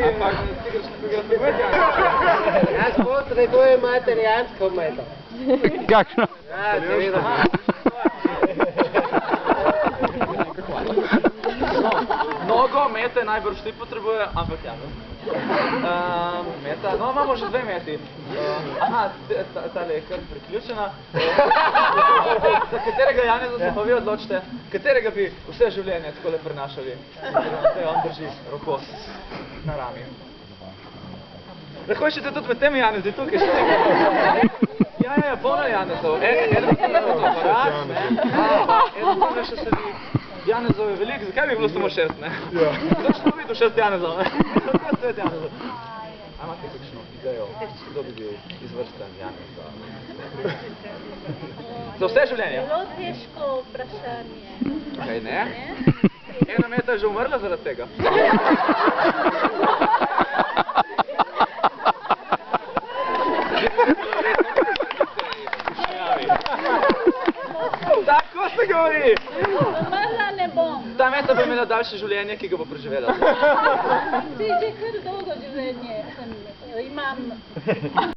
Ampak ti greš fotografirati? Jaz potrebujem materijansko meto. Kakšno? Ja, seveda. Mnogo mete najbrž ti potrebuje, ampak ja. Meta, no imamo že 2 meti. Aha, tale je kar priključena. Za katerega Janeza se pa vi odločite, katerega bi vse življenje takole prenašali. Zdaj on drži roko na rami. Lahko še tudi med temi Janezi, tukaj še nekaj. Ja, polno Janezov. Eden aparat, eden še sedi. Janezov je veliko, zakaj bi bilo samo 6, ne? Ja. Kdo še videl 6 Janezov, ne? Kako je 5 Janezov? A imate kakšno idejo, kdo bi bil izvrsten Janez? Za vse življenje? Zelo težko vprašanje. Kaj ne? Ena meta je že umrla zaradi tega. Tako se govori! Umrla ne bom. Ta meta bo imela daljše življenje, ki ga bo preživela. Že kar dolgo življenje imam.